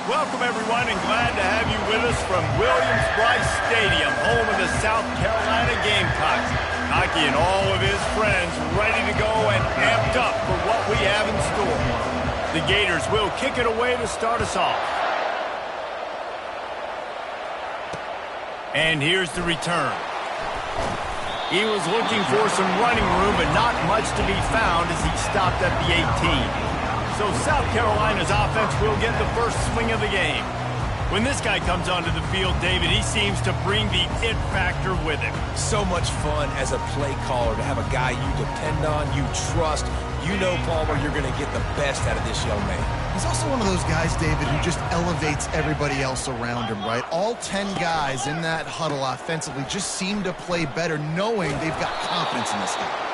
Welcome, everyone, and glad to have you with us from Williams-Brice Stadium, home of the South Carolina Gamecocks. Hockey and all of his friends ready to go and amped up for what we have in store. The Gators will kick it away to start us off. And here's the return. He was looking for some running room, but not much to be found as he stopped at the 18. So South Carolina's offense will get the first swing of the game. When this guy comes onto the field, David, he seems to bring the it factor with him. So much fun as a play caller to have a guy you depend on, you trust. You know, Palmer, you're going to get the best out of this young man. He's also one of those guys, David, who just elevates everybody else around him, right? All 10 guys in that huddle offensively just seem to play better knowing they've got confidence in this guy.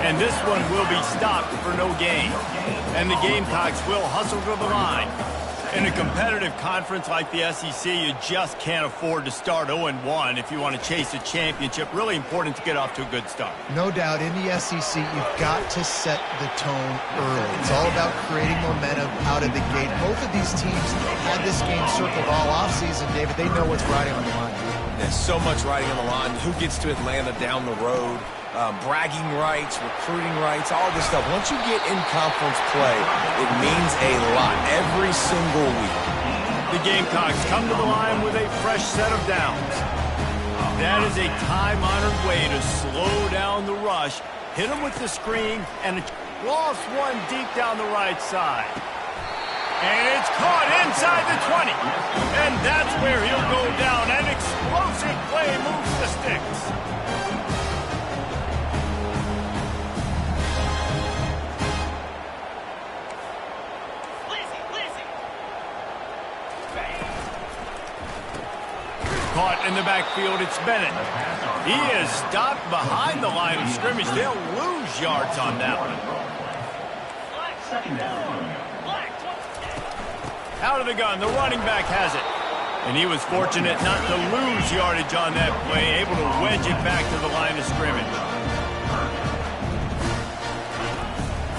And this one will be stopped for no gain. And the Gamecocks will hustle to the line. In a competitive conference like the SEC, you just can't afford to start 0-1 if you want to chase a championship. Really important to get off to a good start. No doubt, in the SEC, you've got to set the tone early. It's all about creating momentum out of the gate. Both of these teams had this game circled all offseason, David. They know what's riding on the line. There's so much riding on the line. Who gets to Atlanta down the road? Bragging rights, recruiting rights, all this stuff. Once you get in conference play, it means a lot every single week. The Gamecocks come to the line with a fresh set of downs. That is a time-honored way to slow down the rush, hit them with the screen, and lost one deep down the right side. And it's caught inside the 20. And that's where he'll go down. An explosive play moves the sticks. Caught in the backfield, it's Bennett. He is stopped behind the line of scrimmage. They'll lose yards on that one. Out of the gun, the running back has it. And he was fortunate not to lose yardage on that play, able to wedge it back to the line of scrimmage.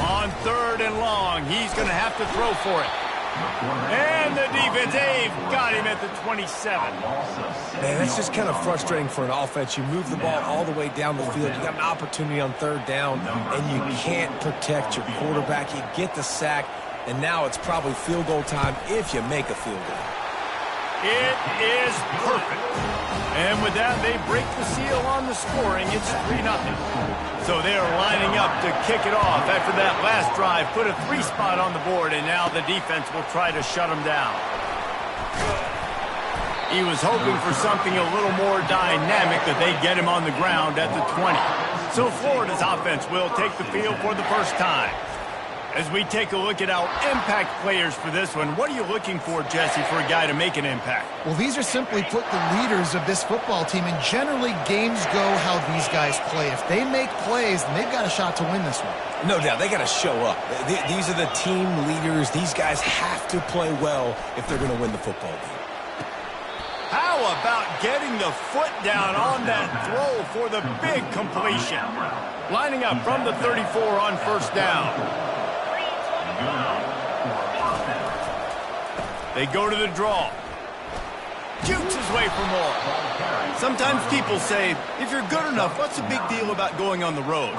On 3rd and long, he's going to have to throw for it. And the defense, they've got him at the 27. Man, that's just kind of frustrating for an offense. You move the ball all the way down the field. You got an opportunity on 3rd down, and you can't protect your quarterback. You get the sack, and now it's probably field goal time if you make a field goal. It is perfect. And with that, they break the seal on the scoring. It's 3-0. So they are lining up to kick it off after that last drive. Put a 3 spot on the board, and now the defense will try to shut them down. He was hoping for something a little more dynamic, that they get him on the ground at the 20. So Florida's offense will take the field for the first time. As we take a look at our impact players for this one, what are you looking for, Jesse, for a guy to make an impact? Well, these are simply put the leaders of this football team, and generally games go how these guys play. If they make plays, then they've got a shot to win this one. No doubt, they got to show up. These are the team leaders. These guys have to play well if they're going to win the football game. How about getting the foot down on that throw for the big completion? Lining up from the 34 on 1st down. They go to the draw. Jukes his way for more. Sometimes people say, if you're good enough, what's the big deal about going on the road?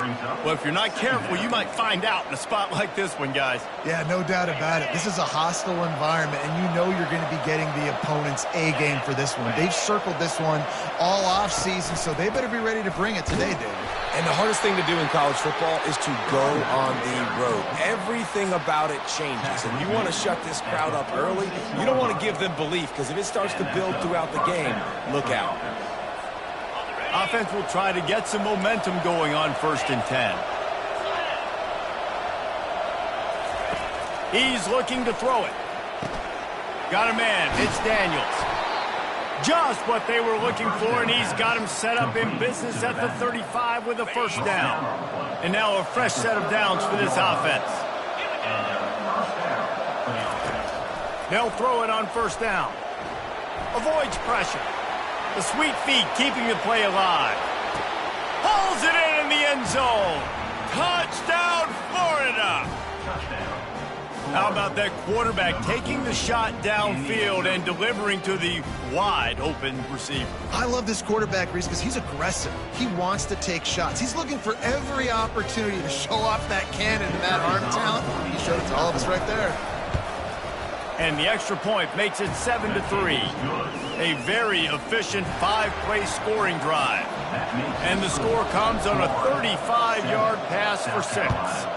Well, if you're not careful, you might find out in a spot like this one, guys. Yeah, no doubt about it. This is a hostile environment, and you know you're going to be getting the opponent's A game for this one. They've circled this one all offseason, so they better be ready to bring it today, David. And the hardest thing to do in college football is to go on the road. Everything about it changes, and you want to shut this crowd up early. You don't want to give them belief, because if it starts to build throughout the game, look out. Offense will try to get some momentum going on 1st and 10. He's looking to throw it. Got a man. It's Daniels. Just what they were looking for, and he's got him set up in business at the 35 with a 1st down. And now a fresh set of downs for this offense. They'll throw it on 1st down. Avoids pressure. The sweet feet keeping the play alive. Hauls it in the end zone. Touchdown, Florida. How about that quarterback taking the shot downfield and delivering to the wide-open receiver? I love this quarterback, Reese, because he's aggressive. He wants to take shots. He's looking for every opportunity to show off that cannon and that arm talent. He showed it to all of us right there. And the extra point makes it 7-3. A very efficient 5-play scoring drive. And the score comes on a 35-yard pass for 6.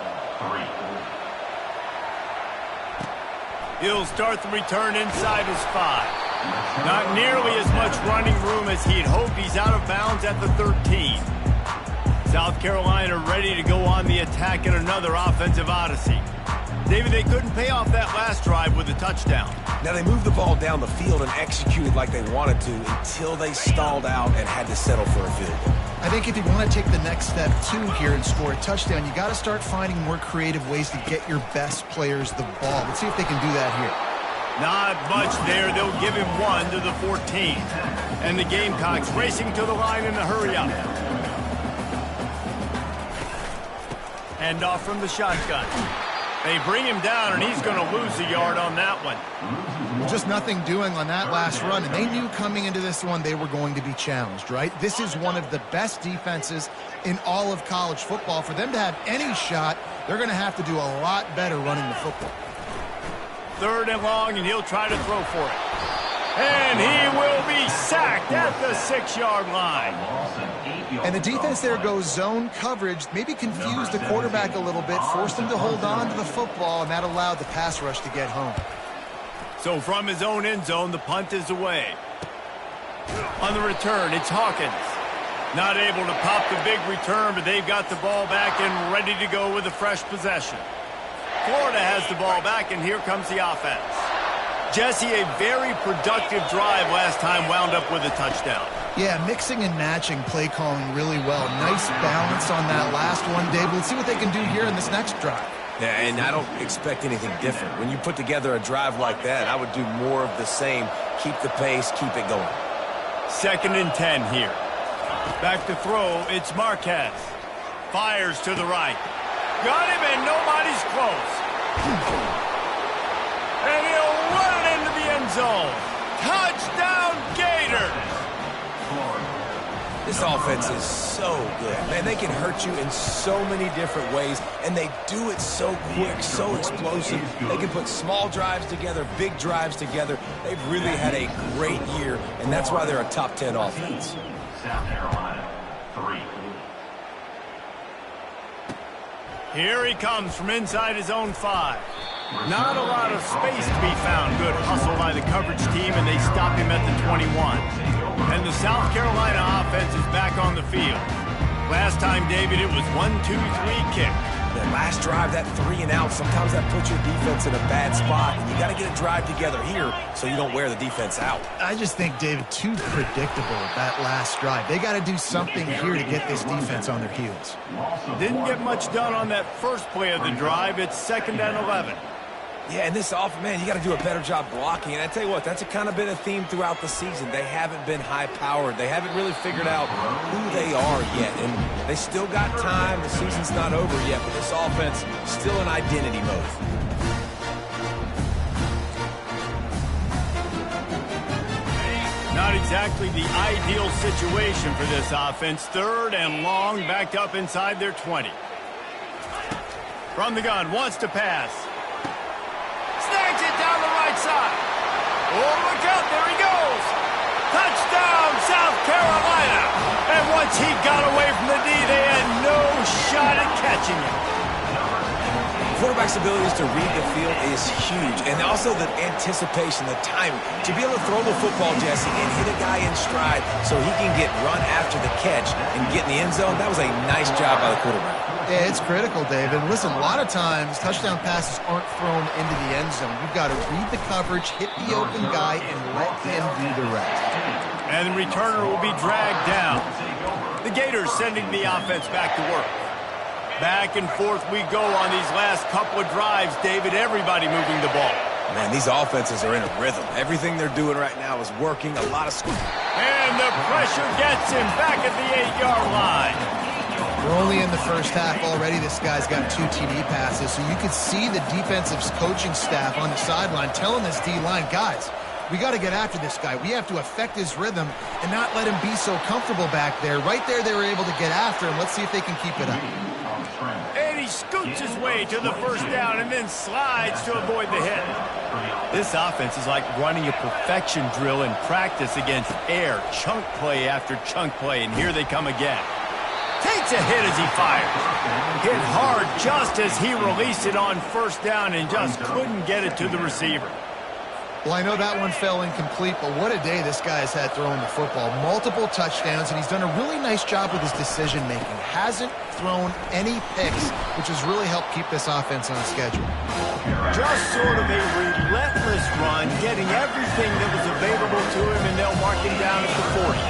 He'll start the return inside his 5. Not nearly as much running room as he'd hoped. He's out of bounds at the 13. South Carolina ready to go on the attack in another offensive odyssey. David, they couldn't pay off that last drive with a touchdown. Now, they moved the ball down the field and executed like they wanted to until they stalled out and had to settle for a field goal. I think if you want to take the next step, too, here and score a touchdown, you got to start finding more creative ways to get your best players the ball. Let's see if they can do that here. Not much there. They'll give him 1 to the 14. And the Gamecocks racing to the line in a hurry-up. Hand off from the shotgun. They bring him down, and he's going to lose a yard on that one. Just nothing doing on that last run, and they knew coming into this one they were going to be challenged, right? This is one of the best defenses in all of college football. For them to have any shot, they're going to have to do a lot better running the football. 3rd and long, and he'll try to throw for it. And he will be sacked at the 6-yard line. And the defense there goes zone coverage, maybe confused the quarterback a little bit, forced him to hold on to the football, and that allowed the pass rush to get home. So from his own end zone, the punt is away. On the return, it's Hawkins. Not able to pop the big return, but they've got the ball back and ready to go with a fresh possession. Florida has the ball back, and here comes the offense. Jesse, a very productive drive last time, wound up with a touchdown. Yeah, mixing and matching play calling really well. Nice balance on that last one, Dave. Let's see what they can do here in this next drive. Yeah, and I don't expect anything different. When you put together a drive like that, I would do more of the same. Keep the pace, keep it going. 2nd and 10 here. Back to throw, it's Marquez. Fires to the right. Got him, and nobody's close. And he'll run it into the end zone. Touchdown, Gators! This offense is so good. Man, they can hurt you in so many different ways, and they do it so quick, so explosive. They can put small drives together, big drives together. They've really had a great year, and that's why they're a top 10 offense. South Carolina, 3. Here he comes from inside his own 5. Not a lot of space to be found. Good hustle by the coverage team, and they stop him at the 21. And the South Carolina offense is back on the field. Last time, David, it was 1-2-3 kick. That last drive, that 3 and out, sometimes that puts your defense in a bad spot. And you got to get a drive together here so you don't wear the defense out. I just think, David, too predictable that last drive. They got to do something here to get this defense on their heels. Didn't get much done on that first play of the drive. It's 2nd and 11. Yeah, and this offense, man, you got to do a better job blocking. And I tell you what, that's kind of been a theme throughout the season. They haven't been high-powered. They haven't really figured out who they are yet. And they still got time. The season's not over yet, but this offense still in identity mode. Not exactly the ideal situation for this offense. 3rd and long, backed up inside their 20. From the gun, wants to pass. Snags it down the right side. Oh, look out, there he goes. Touchdown, South Carolina. And once he got away from the D, they had no shot at catching him. Quarterback's abilities to read the field is huge, and also the anticipation, the timing. To be able to throw the football, Jesse, and hit a guy in stride so he can get run after the catch and get in the end zone, that was a nice job by the quarterback. Yeah, it's critical, David. Listen, a lot of times touchdown passes aren't thrown into the end zone. You've got to read the coverage, hit the open guy, and let him do the rest. And the returner will be dragged down. The Gators sending the offense back to work. Back and forth we go on these last couple of drives, David. Everybody moving the ball. Man, these offenses are in a rhythm. Everything they're doing right now is working. A lot of scoop. And the pressure gets him back at the 8-yard line. We're only in the first half already. This guy's got 2 TD passes, so you could see the defensive coaching staff on the sideline telling this D-line, guys, we got to get after this guy. We have to affect his rhythm and not let him be so comfortable back there. Right there, they were able to get after him. Let's see if they can keep it up. And he scoots his way to the first down and then slides to avoid the hit. This offense is like running a perfection drill in practice against air. Chunk play after chunk play, and here they come again. Takes a hit as he fires. Hit hard just as he released it on first down and just couldn't get it to the receiver. Well, I know that one fell incomplete, but what a day this guy has had throwing the football. Multiple touchdowns, and he's done a really nice job with his decision-making. Hasn't thrown any picks, which has really helped keep this offense on schedule. Just sort of a relentless run, getting everything that was available to him, and they'll mark him down at the 40.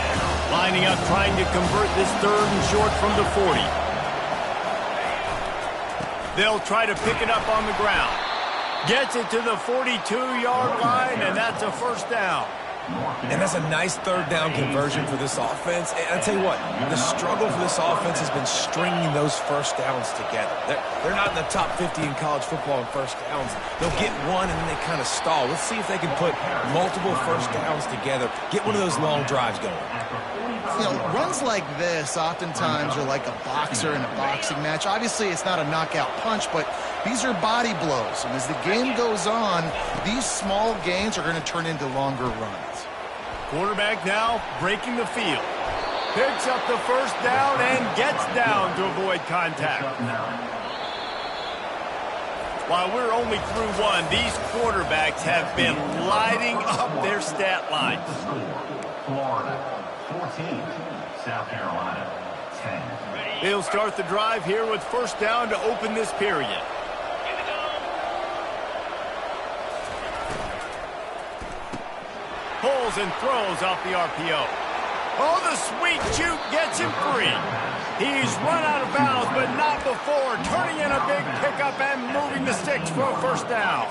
Lining up, trying to convert this 3rd and short from the 40. They'll try to pick it up on the ground. Gets it to the 42-yard line, and that's a first down. And that's a nice 3rd down conversion for this offense. And I tell you what, the struggle for this offense has been stringing those first downs together. They're not in the top 50 in college football in first downs. They'll get one, and then they kind of stall. Let's see if they can put multiple first downs together, get one of those long drives going. You know, runs like this oftentimes are like a boxer in a boxing match. Obviously, it's not a knockout punch, but these are body blows. And as the game goes on, these small gains are going to turn into longer runs. Quarterback now breaking the field. Picks up the first down and gets down to avoid contact. While we're only through one, these quarterbacks have been lighting up their stat lines. Florida 14, South Carolina 10. They'll start the drive here with first down to open this period. Pulls and throws off the RPO. Oh, the sweet juke gets him free. He's run out of bounds, but not before turning in a big pickup and moving the sticks for a first down.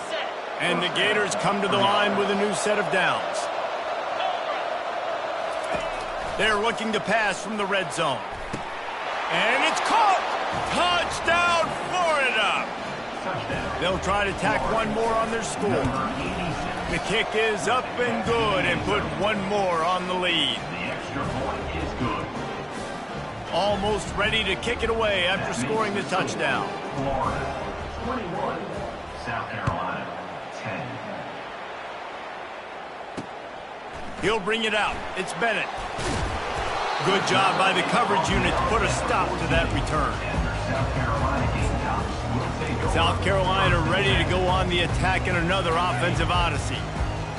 And the Gators come to the line with a new set of downs. They're looking to pass from the red zone. And it's caught! Touchdown, Florida! They'll try to tack one more on their score. The kick is up and good and put one more on the lead. The extra point is good. Almost ready to kick it away after scoring the touchdown. Florida 21, South Carolina 10. He'll bring it out. It's Bennett. Good job by the coverage unit to put a stop to that return. South Carolina ready to go on the attack in another offensive odyssey.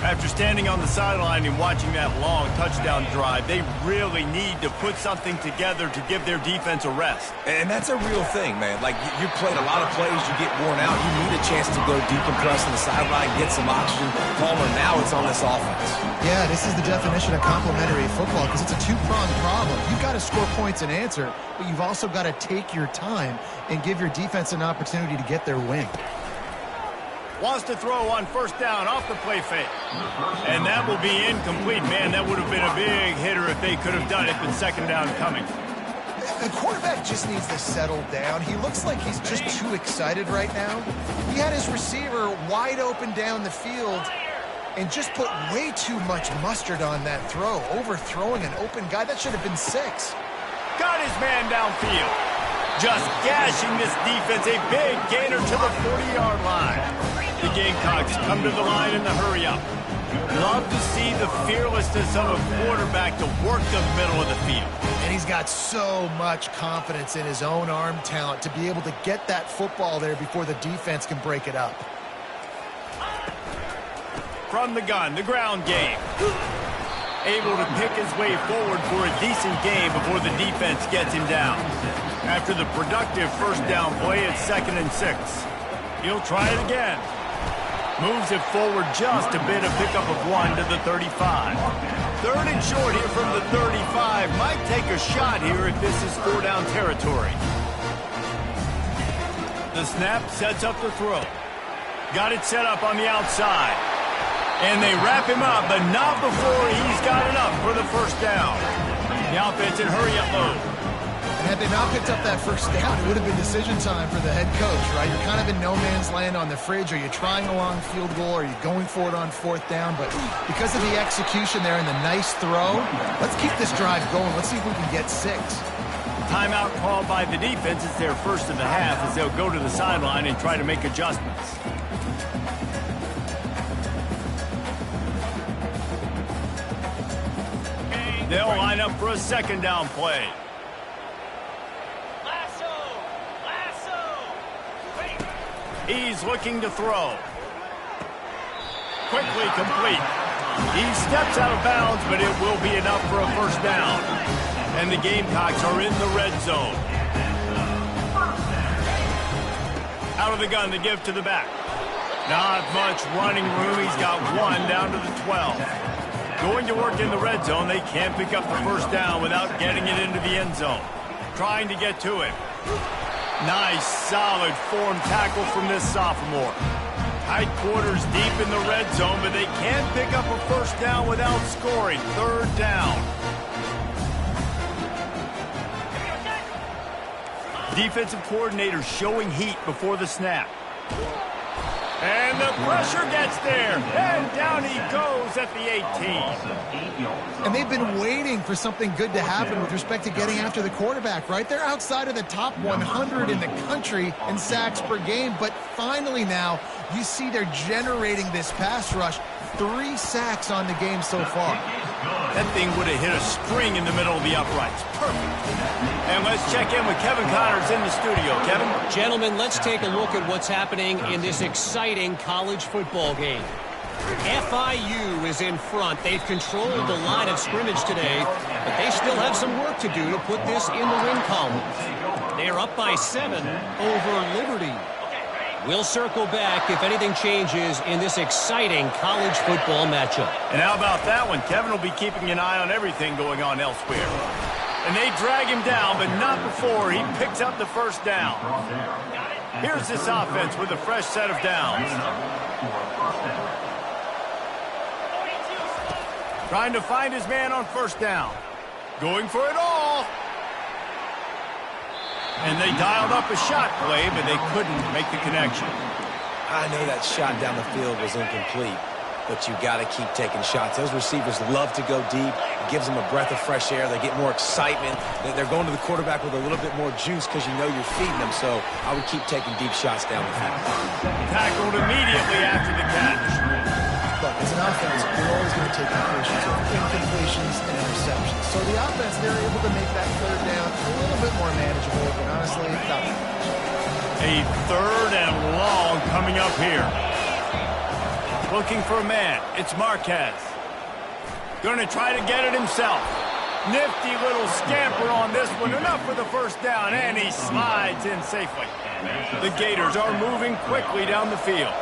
After standing on the sideline and watching that long touchdown drive, they really need to put something together to give their defense a rest. And that's a real thing, man. Like, you played a lot of plays, you get worn out, you need a chance to go decompress on the sideline, get some oxygen. Palmer, now it's on this offense. Yeah, this is the definition of complementary football because it's a two-pronged problem. You've got to score points and answer, but you've also got to take your time and give your defense an opportunity to get their win. Wants to throw on first down off the play fake. And that will be incomplete. Man, that would have been a big hitter if they could have done it, but second down coming. The quarterback just needs to settle down. He looks like he's just too excited right now. He had his receiver wide open down the field and just put way too much mustard on that throw, overthrowing an open guy. That should have been 6. Got his man downfield. Just gashing this defense, a big gainer to the 40-yard line. The Gamecocks come to the line in the hurry-up. Love to see the fearlessness of a quarterback to work the middle of the field. And he's got so much confidence in his own arm talent to be able to get that football there before the defense can break it up. From the gun, the ground game. Able to pick his way forward for a decent game before the defense gets him down. After the productive first down play, it's 2nd and 6. He'll try it again. Moves it forward just a bit, a pickup of 1 to the 35. 3rd and short here from the 35. Might take a shot here if this is 4-down territory. The snap sets up the throw. Got it set up on the outside. And they wrap him up, but not before he's got it up for the first down. The offense in hurry-up mode. And had they not picked up that first down, it would have been decision time for the head coach, right? You're kind of in no man's land on the fridge. Are you trying a long field goal? Are you going for it on 4th down? But because of the execution there and the nice throw, let's keep this drive going. Let's see if we can get 6. Timeout called by the defense. It's their first of the half as they'll go to the sideline and try to make adjustments. They'll line up for a 2nd down play. He's looking to throw. Quickly complete. He steps out of bounds, but it will be enough for a 1st down. And the Gamecocks are in the red zone. Out of the gun to give to the back. Not much running room. He's got 1 down to the 12. Going to work in the red zone. They can't pick up the 1st down without getting it into the end zone. Trying to get to it. Nice, solid form tackle from this sophomore. Tight quarters deep in the red zone, but they can't pick up a 1st down without scoring. 3rd down. Defensive coordinator showing heat before the snap. And the pressure gets there. And down he goes at the 18. And they've been waiting for something good to happen with respect to getting after the quarterback, right? They're outside of the top 100 in the country in sacks per game. But finally now, you see they're generating this pass rush. 3 sacks on the game so far. That thing would have hit a spring in the middle of the uprights. Perfect. And let's check in with Kevin Connors in the studio. Kevin? Gentlemen, let's take a look at what's happening in this exciting college football game. FIU is in front. They've controlled the line of scrimmage today, but they still have some work to do to put this in the win column. They are up by 7 over Liberty. We'll circle back if anything changes in this exciting college football matchup. And how about that one? Kevin will be keeping an eye on everything going on elsewhere. And they drag him down, but not before he picks up the 1st down. Here's this offense with a fresh set of downs. Trying to find his man on 1st down. Going for it all. And they dialed up a shot play, but they couldn't make the connection. I know that shot down the field was incomplete, but you got to keep taking shots. Those receivers love to go deep. It gives them a breath of fresh air. They get more excitement. They're going to the quarterback with a little bit more juice because you know you're feeding them. So I would keep taking deep shots down the field. Tackled immediately after the catch. Look, as an offense, you're always going to take completions of incompletions and interceptions. So the offense, they're able to make that 3rd down a little bit more manageable, but honestly, not that much. A 3rd and long coming up here. Looking for a man. It's Marquez. Going to try to get it himself. Nifty little scamper on this one. Enough for the 1st down, and he slides in safely. The Gators are moving quickly down the field.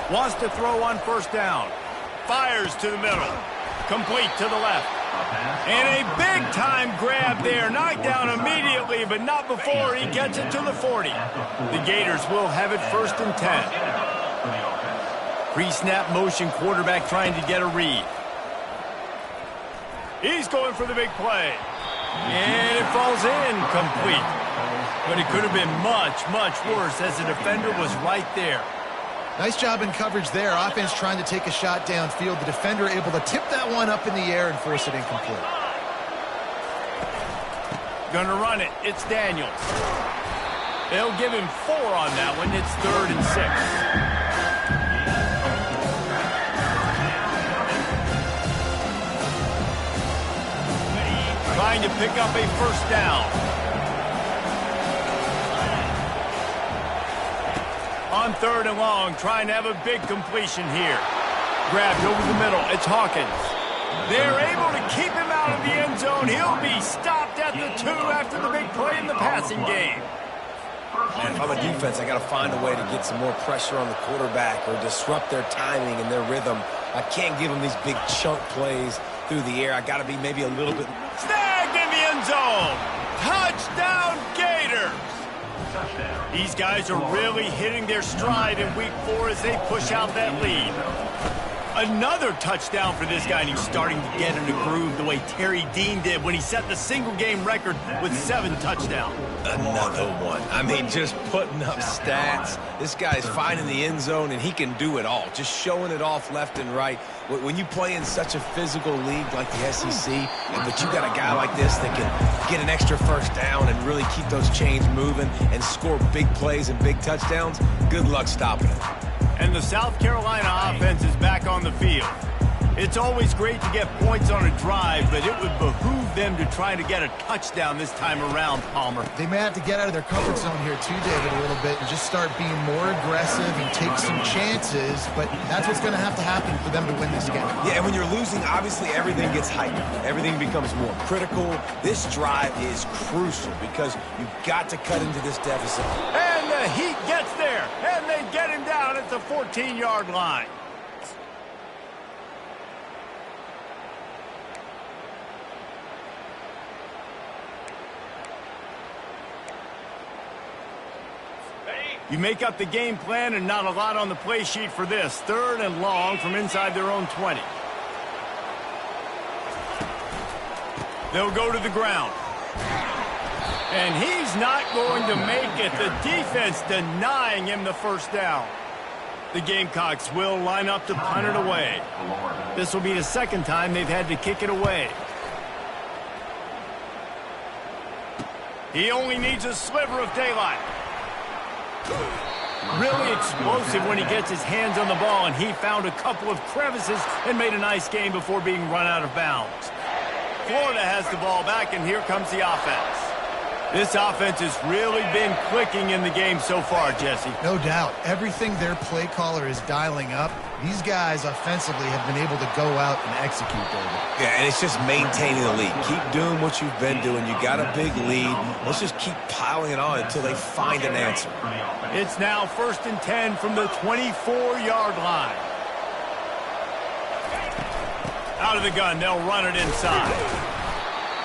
Wants to throw on 1st down. Fires to the middle. Complete to the left. And a big-time grab there. Knocked down immediately, but not before he gets it to the 40. The Gators will have it 1st and 10. Pre-snap motion quarterback trying to get a read. He's going for the big play. And it falls in complete. But it could have been much, much worse as the defender was right there. Nice job in coverage there. Offense trying to take a shot downfield. The defender able to tip that one up in the air and force it incomplete. Gonna run it. It's Daniels. They'll give him 4 on that one. It's 3rd and 6. Trying to pick up a 1st down. On 3rd and long, trying to have a big completion here. Grabbed over the middle. It's Hawkins. They're able to keep him out of the end zone. He'll be stopped at the 2 after the big play in the passing game. And if I'm a defense, I got to find a way to get some more pressure on the quarterback or disrupt their timing and their rhythm. I can't give them these big chunk plays through the air. I got to be maybe a little bit... Snagged in the end zone. Touchdown, Gators. These guys are really hitting their stride in week 4 as they push out that lead. Another touchdown for this guy, and he's starting to get in a groove the way Terry Dean did when he set the single-game record with 7 touchdowns. Another one. I mean, just putting up stats. This guy's finding the end zone, and he can do it all. Just showing it off left and right. When you play in such a physical league like the SEC, but you got a guy like this that can get an extra first down and really keep those chains moving and score big plays and big touchdowns, good luck stopping it. And the South Carolina offense is back on the field. It's always great to get points on a drive, but it would behoove them to try to get a touchdown this time around, Palmer. They may have to get out of their comfort zone here too, David, a little bit and just start being more aggressive and take some chances, but that's what's going to happen for them to win this game. Yeah, and when you're losing, obviously everything gets heightened. Everything becomes more critical. This drive is crucial because you've got to cut into this deficit. And the Heat gets there, and they get him down at the 14-yard line. You make up the game plan and not a lot on the play sheet for this. 3rd and long from inside their own 20. They'll go to the ground. And he's not going to make it. The defense denying him the first down. The Gamecocks will line up to punt it away. This will be the 2nd time they've had to kick it away. He only needs a sliver of daylight. Really explosive when he gets his hands on the ball, and he found a couple of crevices and made a nice game before being run out of bounds. Florida has the ball back, and here comes the offense. This offense has really been clicking in the game so far, Jesse. No doubt. Everything their play caller is dialing up, these guys offensively have been able to go out and execute, David. Yeah, and it's just maintaining the lead. Keep doing what you've been doing. You got a big lead. Let's just keep piling it on until they find an answer. It's now 1st and 10 from the 24-yard line. Out of the gun, they'll run it inside.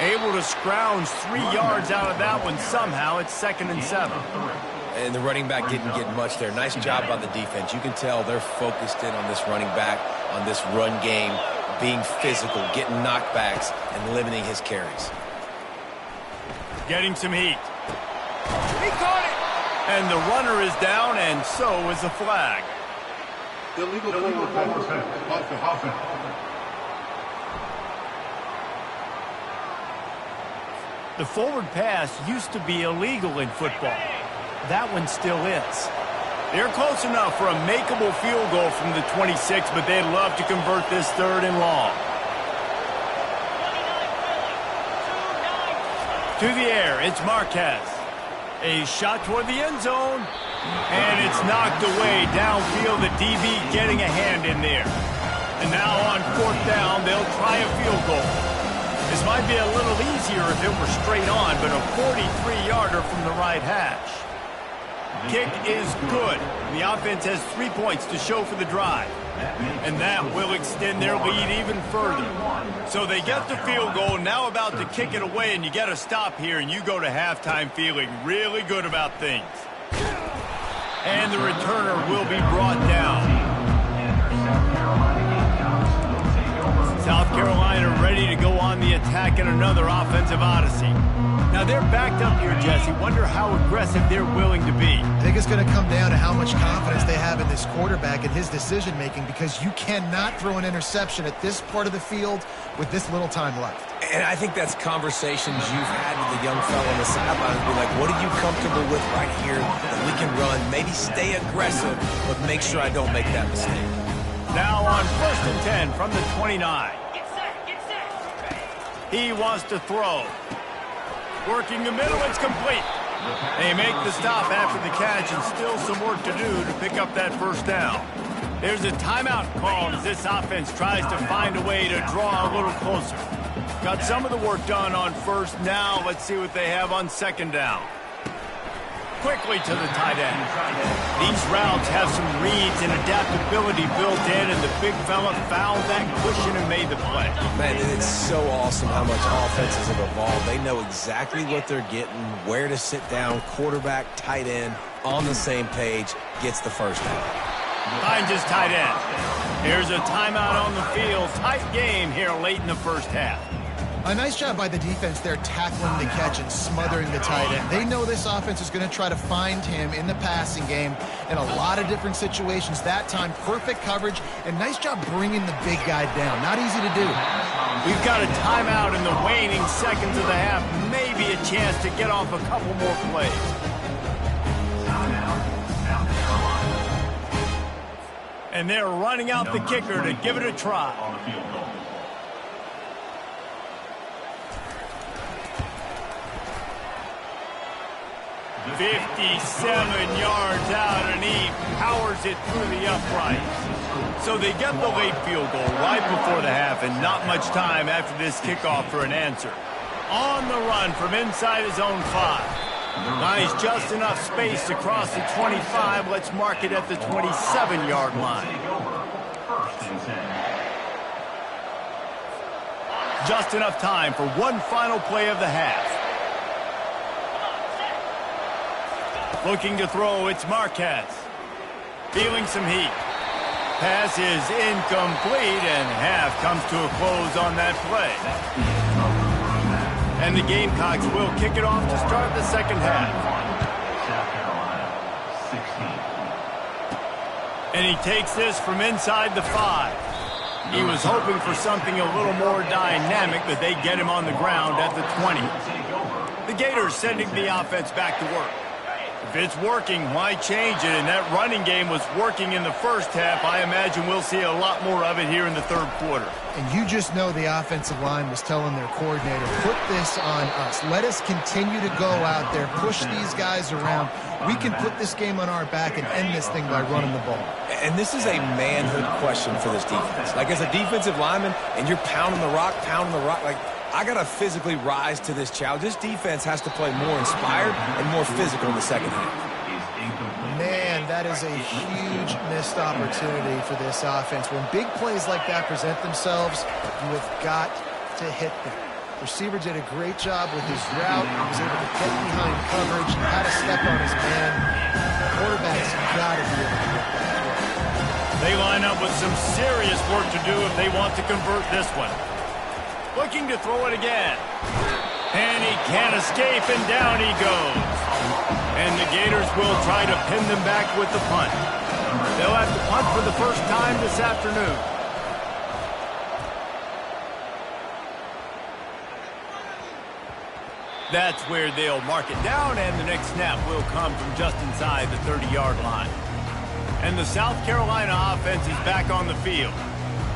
Able to scrounge 3 yards out of that one somehow. It's 2nd and 7. And the running back didn't get much there. Nice job by the defense. You can tell they're focused in on this running back, on this run game, being physical, getting knockbacks, and limiting his carries. Getting some heat. He caught it! And the runner is down, and so is the flag. Illegal offense. The forward pass used to be illegal in football. That one still is. They're close enough for a makeable field goal from the 26, but they'd love to convert this 3rd and long. To the air, it's Marquez. A shot toward the end zone, and it's knocked away downfield. The DB getting a hand in there. And now on 4th down, they'll try a field goal. This might be a little easier if it were straight on, but a 43-yarder from the right hash. Kick is good. The offense has 3 points to show for the drive. And that will extend their lead even further. So they get the field goal, now about to kick it away, and you get a stop here, and you go to halftime feeling really good about things. And the returner will be brought down. South Carolina ready to go on the attack in another offensive odyssey. Now they're backed up here, Jesse. Wonder how aggressive they're willing to be. I think it's going to come down to how much confidence they have in this quarterback and his decision-making, because you cannot throw an interception at this part of the field with this little time left. And I think that's conversations you've had with the young fellow on the sideline. Be like, what are you comfortable with right here that we can run? Maybe stay aggressive, but make sure I don't make that mistake. Now on 1st and 10 from the 29. He wants to throw. Working the middle, it's complete. They make the stop after the catch, and still some work to do to pick up that 1st down. There's a timeout called as this offense tries to find a way to draw a little closer. Got some of the work done on 1st. Now let's see what they have on 2nd down. Quickly to the tight end. These routes have some reads and adaptability built in, and the big fella found that cushion and made the play. Man, it's so awesome how much offenses have evolved. They know exactly what they're getting, where to sit down, quarterback, tight end, on the same page, gets the 1st down. Finds his tight end. Here's a timeout on the field. Tight game here late in the first half. A nice job by the defense there tackling the catch and smothering the tight end. They know this offense is going to try to find him in the passing game in a lot of different situations. That time, perfect coverage, and nice job bringing the big guy down. Not easy to do. We've got a timeout in the waning seconds of the half. Maybe a chance to get off a couple more plays. And they're running out the kicker to give it a try. 57 yards out, and he powers it through the uprights. So they get the late field goal right before the half, and not much time after this kickoff for an answer. On the run from inside his own 5. Nice, just enough space to cross the 25. Let's mark it at the 27-yard line. Just enough time for one final play of the half. Looking to throw, it's Marquez. Feeling some heat. Pass is incomplete, and half comes to a close on that play. And the Gamecocks will kick it off to start the second half. And he takes this from inside the 5. He was hoping for something a little more dynamic, but they get him on the ground at the 20. The Gators sending the offense back to work. If it's working, why change it? And that running game was working in the first half. I imagine we'll see a lot more of it here in the third quarter. And you just know the offensive line was telling their coordinator, put this on us. Let us continue to go out there, push these guys around. We can put this game on our back and end this thing by running the ball. And this is a manhood question for this defense. Like, as a defensive lineman, and you're pounding the rock, like, I got to physically rise to this challenge. This defense has to play more inspired and more physical in the second half. Man, that is a huge missed opportunity for this offense. When big plays like that present themselves, you have got to hit them. The receiver did a great job with his route. He was able to get behind coverage, had a step on his man. The quarterback's got to be able to get that. They line up with some serious work to do if they want to convert this one. Looking to throw it again. And he can't escape, and down he goes. And the Gators will try to pin them back with the punt. They'll have to punt for the first time this afternoon. That's where they'll mark it down, and the next snap will come from just inside the 30-yard line. And the South Carolina offense is back on the field.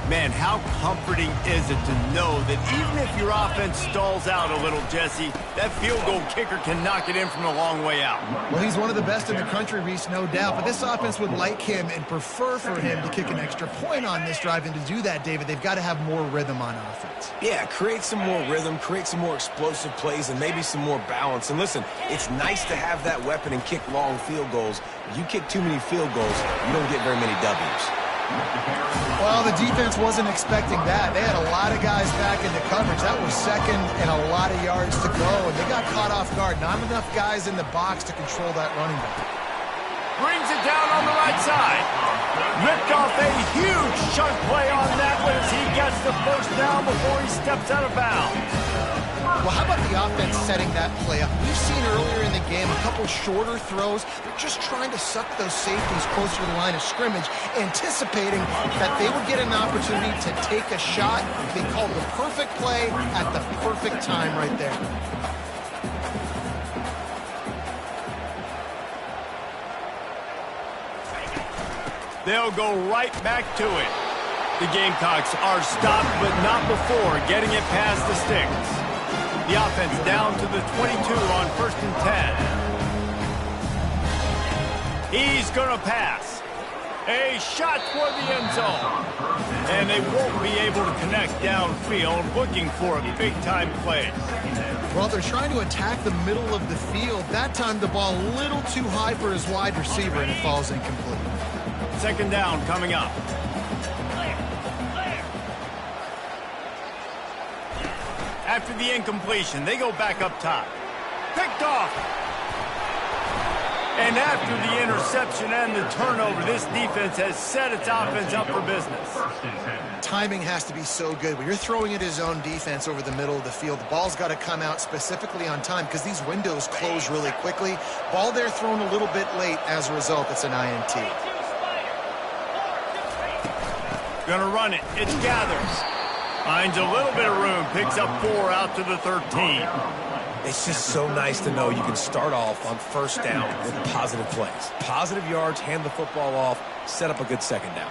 Man, how comforting is it to know that even if your offense stalls out a little, Jesse, that field goal kicker can knock it in from a long way out. Well, he's one of the best in the country, Reese, no doubt. But this offense would like him and prefer for him to kick an extra point on this drive. And to do that, David, they've got to have more rhythm on offense. Yeah, create some more rhythm, create some more explosive plays, and maybe some more balance. And listen, it's nice to have that weapon and kick long field goals. If you kick too many field goals, you don't get very many W's. Well, the defense wasn't expecting that. They had a lot of guys back into coverage. That was second and a lot of yards to go, and they got caught off guard. Not enough guys in the box to control that running back. Brings it down on the right side. Ripped off a huge chunk play on that one as he gets the first down before he steps out of bounds. Well, how about the offense setting that play up? We've seen earlier in the game a couple shorter throws. They're just trying to suck those safeties closer to the line of scrimmage, anticipating that they would get an opportunity to take a shot. They called the perfect play at the perfect time right there. They'll go right back to it. The Gamecocks are stopped, but not before getting it past the sticks. The offense down to the 22 on 1st and 10. He's going to pass. A shot for the end zone. And they won't be able to connect downfield, looking for a big-time play. Well, they're trying to attack the middle of the field. That time the ball a little too high for his wide receiver, and it falls incomplete. Second down coming up. After the incompletion, they go back up top. Picked off. And after the interception and the turnover, this defense has set its offense up for business. Timing has to be so good. When you're throwing at his own defense over the middle of the field, the ball's got to come out specifically on time because these windows close really quickly. Ball there thrown a little bit late. As a result, it's an INT. Gonna run it. It's Gathers. Finds a little bit of room. Picks up 4 out to the 13. It's just so nice to know you can start off on first down with positive plays. Positive yards, hand the football off, set up a good second down.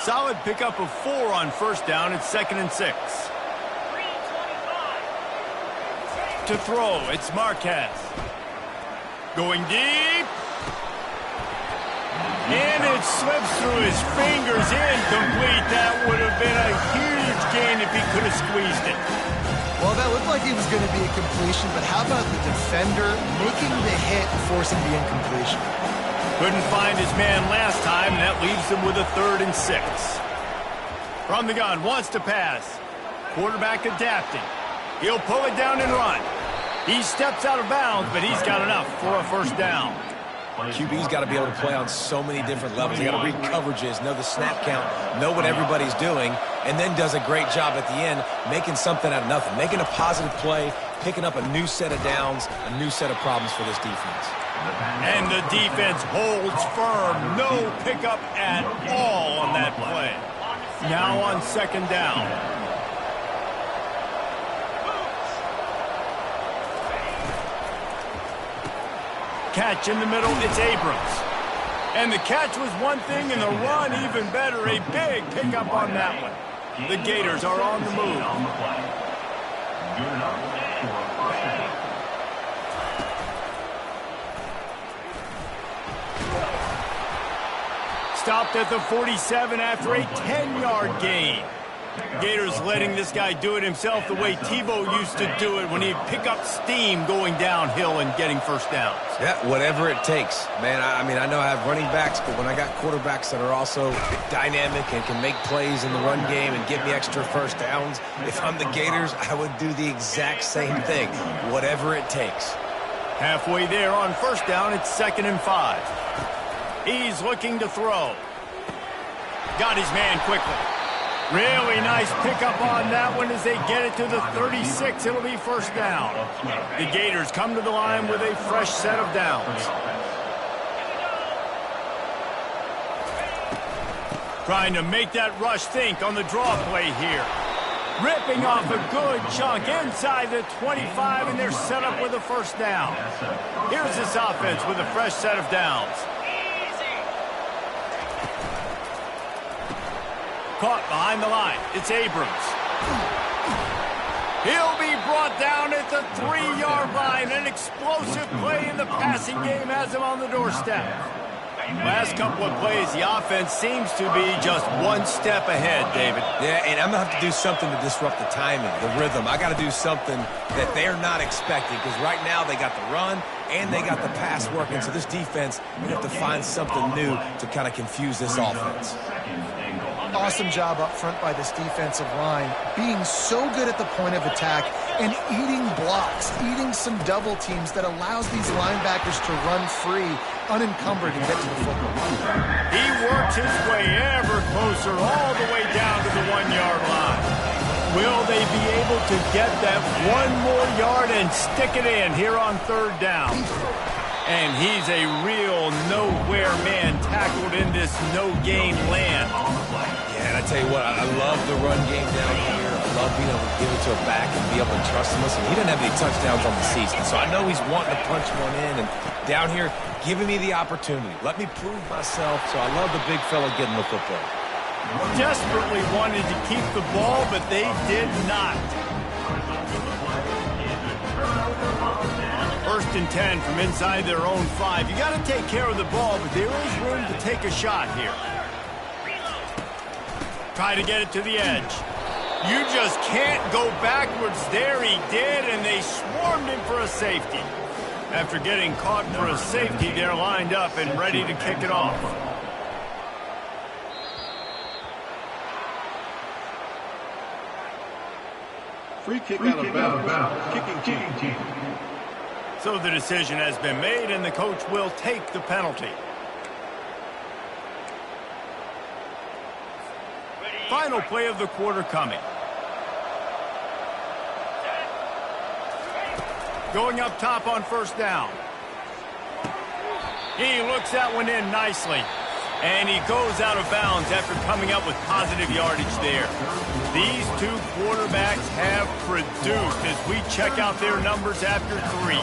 Solid pickup of 4 on first down. It's 2nd and 6. To throw, it's Marquez. Going deep. And it slips through his fingers, incomplete. That would have been a huge gain if he could have squeezed it. Well, that looked like he was going to be a completion, but how about the defender making the hit, forcing the incompletion? Couldn't find his man last time, and that leaves him with a 3rd and 6. From the gun, wants to pass. Quarterback adapting. He'll pull it down and run. He steps out of bounds, but he's got enough for a first down. QB's got to be able to play on so many different levels. They got to read coverages, know the snap count, know what everybody's doing, and then does a great job at the end making something out of nothing, making a positive play, picking up a new set of downs, a new set of problems for this defense. And the defense holds firm. No pickup at all on that play. Now on 2nd down. Catch in the middle, it's Abrams. And the catch was one thing, and the run even better. A big pickup on that one. The Gators are on the move. Stopped at the 47 after a 10-yard gain. Gators letting this guy do it himself the way Tebow used to do it when he'd pick up steam going downhill and getting first downs. Yeah, whatever it takes. Man, I mean, I know I have running backs, but when I got quarterbacks that are also dynamic and can make plays in the run game and get me extra first downs, if I'm the Gators, I would do the exact same thing, whatever it takes. Halfway there on first down, it's 2nd and 5. He's looking to throw. Got his man quickly. Really nice pickup on that one as they get it to the 36. It'll be first down. The Gators come to the line with a fresh set of downs. Trying to make that rush think on the draw play here. Ripping off a good chunk inside the 25, and they're set up with a first down. Here's this offense with a fresh set of downs. Caught behind the line. It's Abrams. He'll be brought down at the 3-yard line. An explosive play in the passing game has him on the doorstep. Last couple of plays, the offense seems to be just one step ahead, David. Yeah, and I'm going to have to do something to disrupt the timing, the rhythm. I got to do something that they're not expecting because right now they got the run and they got the pass working. So this defense, you have to find something new to kind of confuse this offense. Awesome job up front by this defensive line, being so good at the point of attack and eating blocks, eating some double teams that allows these linebackers to run free, unencumbered, and get to the football. He works his way ever closer all the way down to the 1-yard line. Will they be able to get that one more yard and stick it in here on 3rd down? And he's a real nowhere man tackled in this no-gain land. Yeah, and I tell you what, I love the run game down here. I love being able to give it to a back and be able to trust him. Listen, he didn't have any touchdowns on the season, so I know he's wanting to punch one in. And down here, giving me the opportunity. Let me prove myself, so I love the big fella getting the football. Desperately wanted to keep the ball, but they did not. 1st and 10 from inside their own 5. You got to take care of the ball, but there is room to take a shot here. Try to get it to the edge. You just can't go backwards there. He did, and they swarmed him for a safety. After getting caught for a safety, they're lined up and ready to kick it off. Free kick out of bounds. Kicking team. So the decision has been made, and the coach will take the penalty. Final play of the quarter coming. Going up top on first down. He looks that one in nicely. And he goes out of bounds after coming up with positive yardage there. These two quarterbacks have produced as we check out their numbers after 3.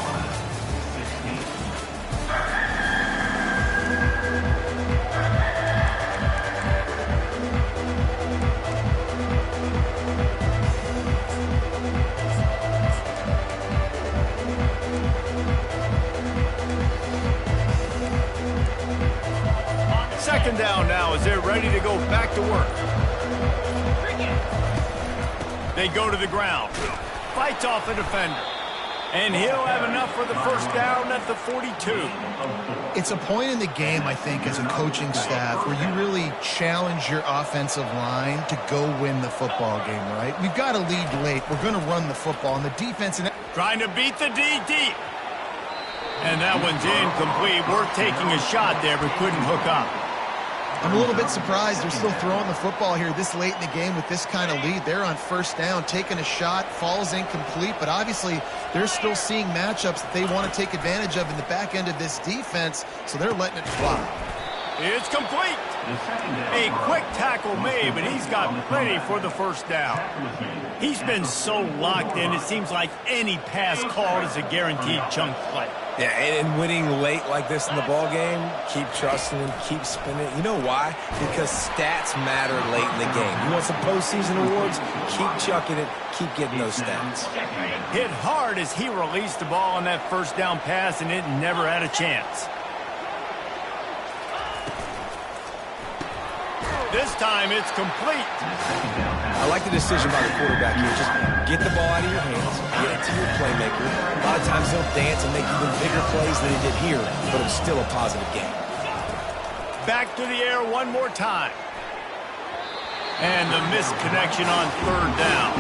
Second down now as they're ready to go back to work. They go to the ground. Fights off the defender. And he'll have enough for the first down at the 42. It's a point in the game, I think, as a coaching staff where you really challenge your offensive line to go win the football game, right? We've got to lead late. We're going to run the football. And the defense... Trying to beat the D deep. And that one's incomplete. We're taking a shot there, but couldn't hook up. I'm a little bit surprised they're still throwing the football here this late in the game with this kind of lead. They're on first down, taking a shot, falls incomplete, but obviously they're still seeing matchups that they want to take advantage of in the back end of this defense, so they're letting it fly. It's complete. A quick tackle made, but he's got plenty for the first down. He's been so locked in, it seems like any pass called is a guaranteed chunk play. Yeah, and winning late like this in the ball game, keep trusting him, keep spinning. You know why? Because stats matter late in the game. You want some postseason awards? Keep chucking it, keep getting those stats. Hit hard as he released the ball on that first down pass, and it never had a chance. This time it's complete. I like the decision by the quarterback here. Just get the ball out of your hands, get it to your playmaker. A lot of times he'll dance and make even bigger plays than he did here, but it's still a positive game. Back to the air one more time. And the missed connection on third down.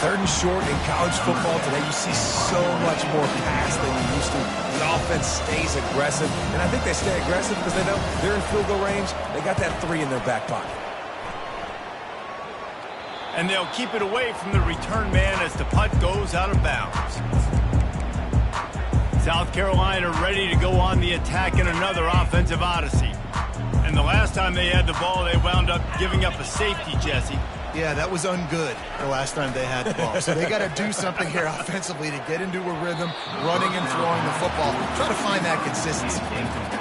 Third and short in college football today, you see so much more pass than you used to. The offense stays aggressive, and I think they stay aggressive because they know they're in field goal range. They got that 3 in their back pocket. And they'll keep it away from the return man as the punt goes out of bounds. South Carolina ready to go on the attack in another offensive odyssey. And the last time they had the ball, they wound up giving up a safety, Jesse. Yeah, that was ungood the last time they had the ball. So they got to do something here offensively to get into a rhythm, running and throwing the football. Try to find that consistency.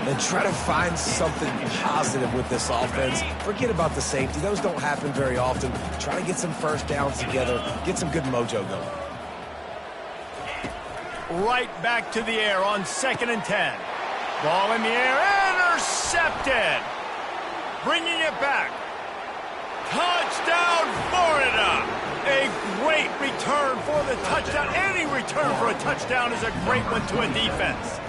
And try to find something positive with this offense. Forget about the safety. Those don't happen very often. Try to get some first downs together. Get some good mojo going. Right back to the air on 2nd and 10. Ball in the air. Intercepted. Bringing it back. Touchdown, Florida! A great return for the touchdown. Any return for a touchdown is a great one to a defense.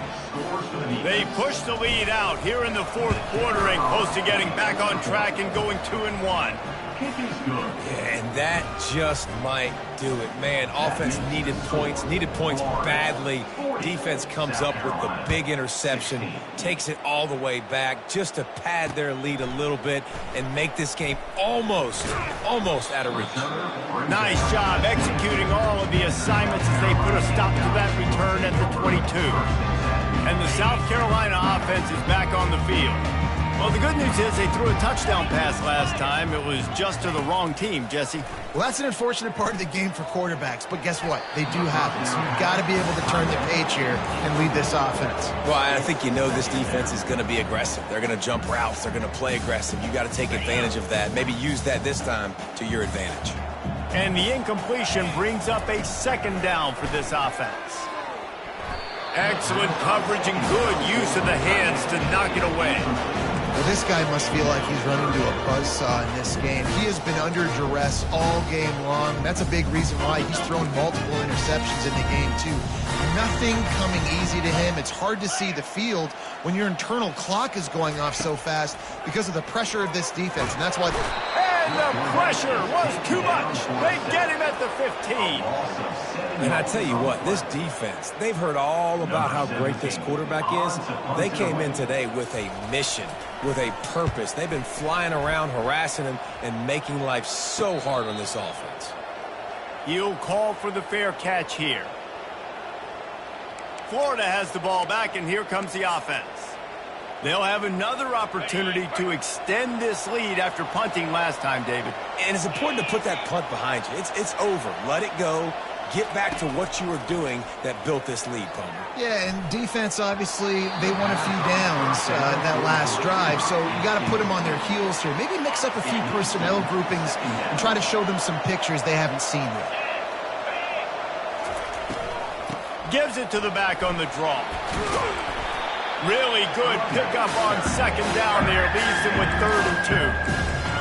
They push the lead out here in the fourth quarter and close to getting back on track and going 2-1. Yeah, and that just might do it. Man, offense needed points badly. Defense comes up with the big interception, takes it all the way back just to pad their lead a little bit and make this game almost out of reach. Nice job executing all of the assignments as they put a stop to that return at the 22. And the South Carolina offense is back on the field. Well, the good news is they threw a touchdown pass last time. It was just to the wrong team, Jesse. Well, that's an unfortunate part of the game for quarterbacks, but guess what? They do happen, so you've got to be able to turn the page here and lead this offense. Well, I think you know this defense is going to be aggressive. They're going to jump routes. They're going to play aggressive. You got to take advantage of that. Maybe use that this time to your advantage. And the incompletion brings up a 2nd down for this offense. Excellent coverage and good use of the hands to knock it away. Well, this guy must feel like he's run into a buzzsaw in this game. He has been under duress all game long, and that's a big reason why he's thrown multiple interceptions in the game, too. Nothing coming easy to him. It's hard to see the field when your internal clock is going off so fast because of the pressure of this defense, and that's why... And And the pressure was too much. They get him at the 15. And I tell you what, this defense, they've heard all about how great this quarterback is. They came in today with a mission, with a purpose. They've been flying around, harassing him, and making life so hard on this offense. He'll call for the fair catch here. Florida has the ball back, and here comes the offense. They'll have another opportunity to extend this lead after punting last time, David. And it's important to put that punt behind you. It's over. Let it go. Get back to what you were doing that built this lead, Palmer. Yeah, and defense, obviously, they won a few downs in that last drive, so you got to put them on their heels here. Maybe mix up a few personnel groupings and try to show them some pictures they haven't seen yet. Gives it to the back on the draw. Really good pickup on second down there. Leaves them with 3rd and 2.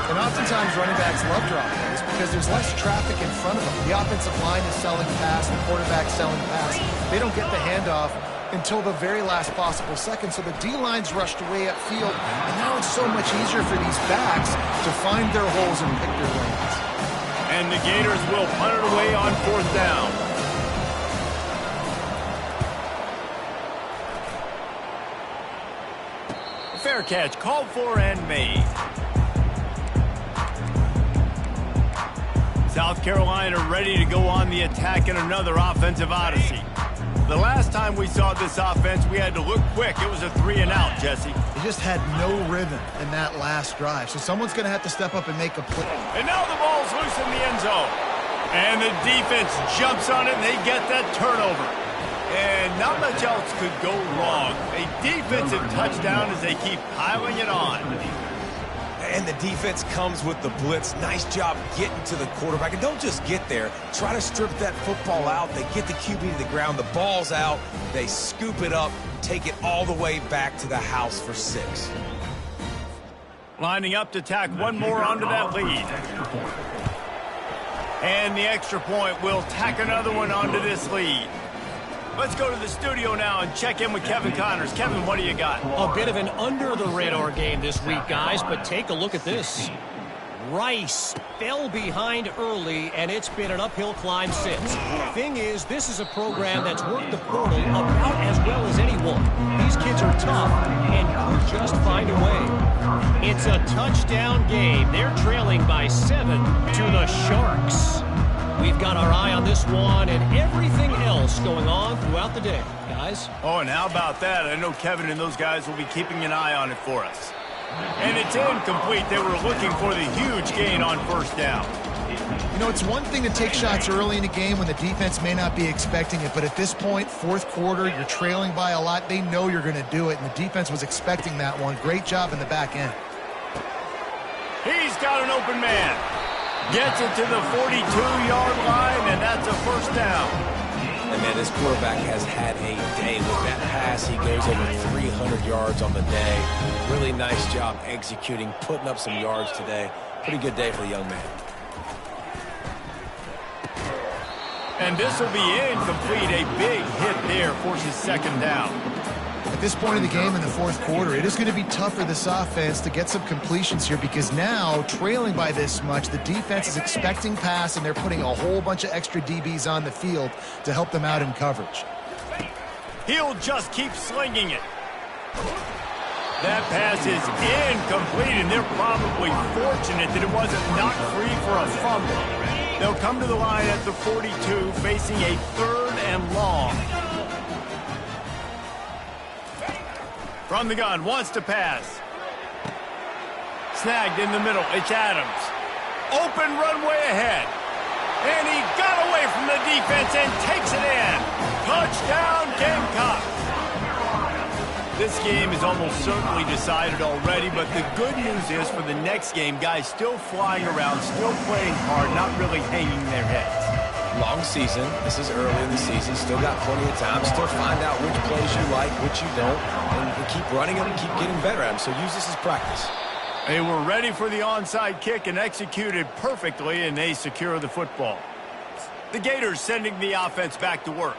And oftentimes running backs love dropping because there's less traffic in front of them. The offensive line is selling pass, the quarterback's selling pass. They don't get the handoff until the very last possible second, so the D-line's rushed away upfield, and now it's so much easier for these backs to find their holes and pick their lanes. And the Gators will punt it away on 4th down. Fair catch called for and made. South Carolina ready to go on the attack in another offensive odyssey. The last time we saw this offense, we had to look quick. It was a 3-and-out, Jesse. They just had no rhythm in that last drive, so someone's going to have to step up and make a play. And now the ball's loose in the end zone. And the defense jumps on it, and they get that turnover. And not much else could go wrong. A defensive touchdown as they keep piling it on. And the defense comes with the blitz. Nice job getting to the quarterback. And don't just get there. Try to strip that football out. They get the QB to the ground. The ball's out. They scoop it up, take it all the way back to the house for 6. Lining up to tack one more onto that lead. And the extra point will tack another one onto this lead. Let's go to the studio now and check in with Kevin Connors. Kevin, what do you got? A bit of an under-the-radar game this week, guys, but take a look at this. Rice fell behind early, and it's been an uphill climb since. Thing is, this is a program that's worked the portal about as well as anyone. These kids are tough and could just find a way. It's a touchdown game. They're trailing by 7 to the Sharks. We've got our eye on this one and everything else going on throughout the day, guys. Oh, and how about that? I know Kevin and those guys will be keeping an eye on it for us. And it's incomplete. They were looking for the huge gain on 1st down. You know, it's one thing to take shots early in a game when the defense may not be expecting it, but at this point, 4th quarter, you're trailing by a lot. They know you're going to do it, and the defense was expecting that one. Great job in the back end. He's got an open man. Gets it to the 42-yard line, and that's a 1st down. And, man, this quarterback has had a day. With that pass, he goes over 300 yards on the day. Really nice job executing, putting up some yards today. Pretty good day for the young man. And this will be incomplete. A big hit there forces 2nd down. At this point in the game in the 4th quarter, it is going to be tough for this offense to get some completions here because now, trailing by this much, the defense is expecting pass, and they're putting a whole bunch of extra DBs on the field to help them out in coverage. He'll just keep slinging it. That pass is incomplete, and they're probably fortunate that it wasn't knocked free for a fumble. They'll come to the line at the 42, facing a 3rd and long. From the gun, wants to pass. Snagged in the middle, it's Adams. Open runway ahead. And he got away from the defense and takes it in. Touchdown, Gamecock. This game is almost certainly decided already, but the good news is for the next game, guys still flying around, still playing hard, not really hanging their heads. Long season. This is early in the season. Still got plenty of time. Still find out which plays you like, which you don't. And keep running them and keep getting better at them. So use this as practice. They were ready for the onside kick and executed perfectly, and they secure the football. The Gators sending the offense back to work.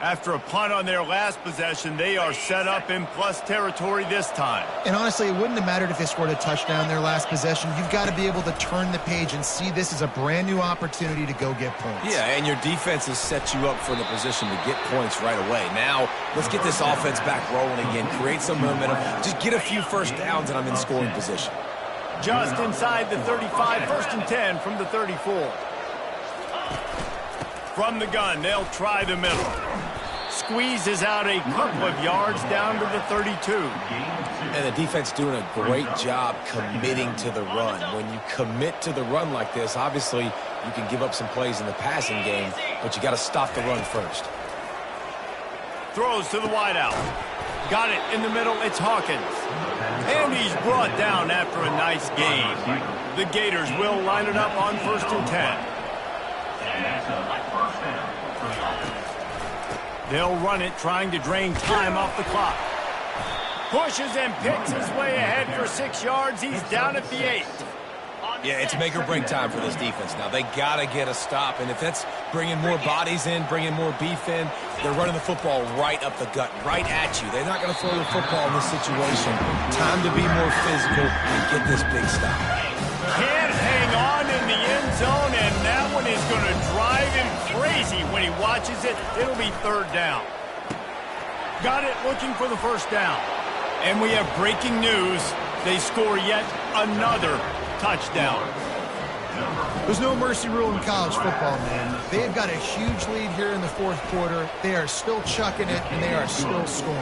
After a punt on their last possession, they are set up in plus territory this time. And honestly, it wouldn't have mattered if they scored a touchdown their last possession. You've got to be able to turn the page and see this as a brand new opportunity to go get points. Yeah, and your defense has set you up for the position to get points right away. Now, let's get this offense back rolling again, create some momentum, just get a few first downs, and I'm in scoring position. Just inside the 35, 1st and 10 from the 34. From the gun, they'll try the middle. Squeezes out a couple of yards down to the 32. And the defense doing a great job committing to the run. When you commit to the run like this, obviously you can give up some plays in the passing game, but you got to stop the run first. Throws to the wideout. Got it in the middle. It's Hawkins. And he's brought down after a nice gain. The Gators will line it up on 1st and 10. They'll run it, trying to drain time off the clock. Pushes and picks his way ahead for 6 yards. He's down at the 8. Yeah, it's make or break time for this defense now. They got to get a stop, and if that's bringing more bodies in, bringing more beef in, they're running the football right up the gut, right at you. They're not going to throw the football in this situation. Time to be more physical and get this big stop. Can't hang on in the end zone, and that one is going to drive him crazy when he watches it. It'll be 3rd down. Got it, looking for the 1st down. And we have breaking news. They score yet another touchdown. There's no mercy rule in college football, man. They have got a huge lead here in the 4th quarter. They are still chucking it, and they are still scoring.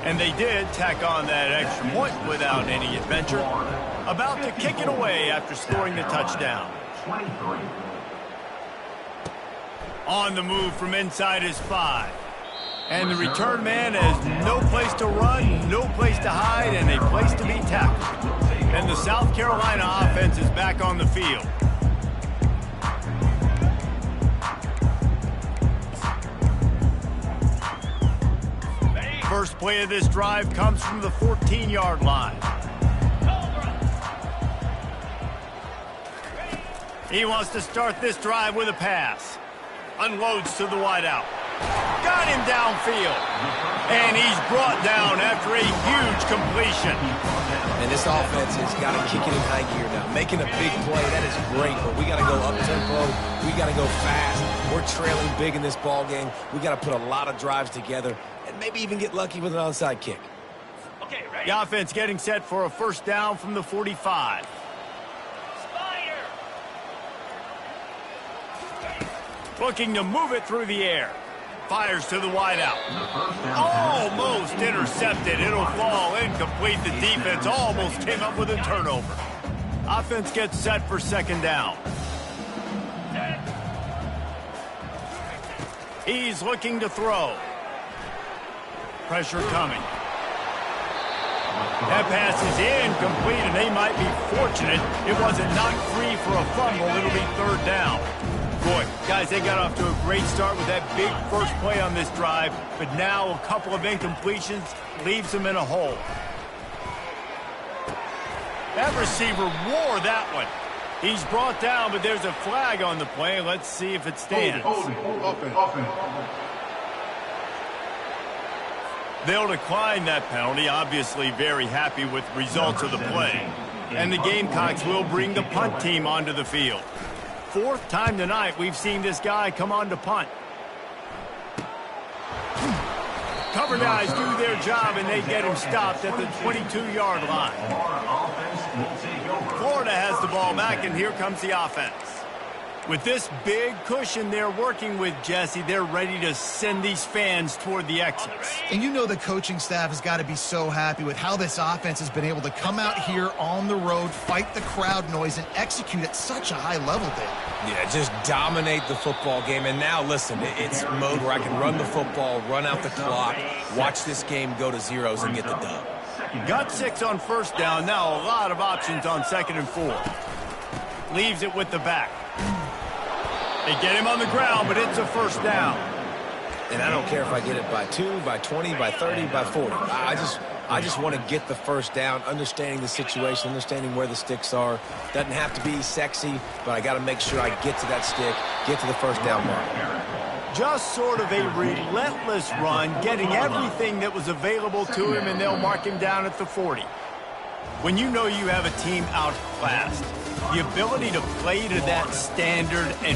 And they did tack on that extra point without any adventure. About to kick it away after scoring the touchdown. On the move from inside his 5. And the return man has no place to run, no place to hide, and a place to be tackled. And the South Carolina offense is back on the field. First play of this drive comes from the 14-yard line. He wants to start this drive with a pass. Unloads to the wideout. Got him downfield. And he's brought down after a huge completion. And this offense has got to kick it in high gear now. Making a big play, that is great, but we got to go up-tempo. We got to go fast. We're trailing big in this ball game. We got to put a lot of drives together and maybe even get lucky with an onside kick. Okay, ready? The offense getting set for a 1st down from the 45. Looking to move it through the air. Fires to the wideout. Almost intercepted. It'll fall incomplete. The defense almost came up with a turnover. Offense gets set for 2nd down. He's looking to throw. Pressure coming. That pass is incomplete, and they might be fortunate it wasn't knocked free for a fumble. It'll be 3rd down. Boy, guys, they got off to a great start with that big first play on this drive, but now a couple of incompletions leaves them in a hole. That receiver wore that one. He's brought down, but there's a flag on the play. Let's see if it stands. They'll decline that penalty, obviously very happy with the results of the play. And the Gamecocks will bring the punt team onto the field. 4th time tonight we've seen this guy come on to punt. Cover guys do their job, and they get him stopped at the 22-yard line. Florida has the ball back, and here comes the offense. With this big cushion they're working with, Jesse, they're ready to send these fans toward the exits. And you know the coaching staff has got to be so happy with how this offense has been able to come out here on the road, fight the crowd noise, and execute at such a high level, Dave. Yeah, just dominate the football game. And now, listen, it's mode where I can run the football, run out the clock, watch this game go to zeros and get the dub. Got 6 on 1st down. Now a lot of options on 2nd and 4. Leaves it with the back. They get him on the ground, but it's a 1st down. And I don't care if I get it by 2, by 20, by 30, by 40. I just want to get the 1st down, understanding the situation, understanding where the sticks are. Doesn't have to be sexy, but I got to make sure I get to that stick, get to the 1st down mark. Just sort of a relentless run, getting everything that was available to him, and they'll mark him down at the 40. When you know you have a team outclassed, the ability to play to that standard and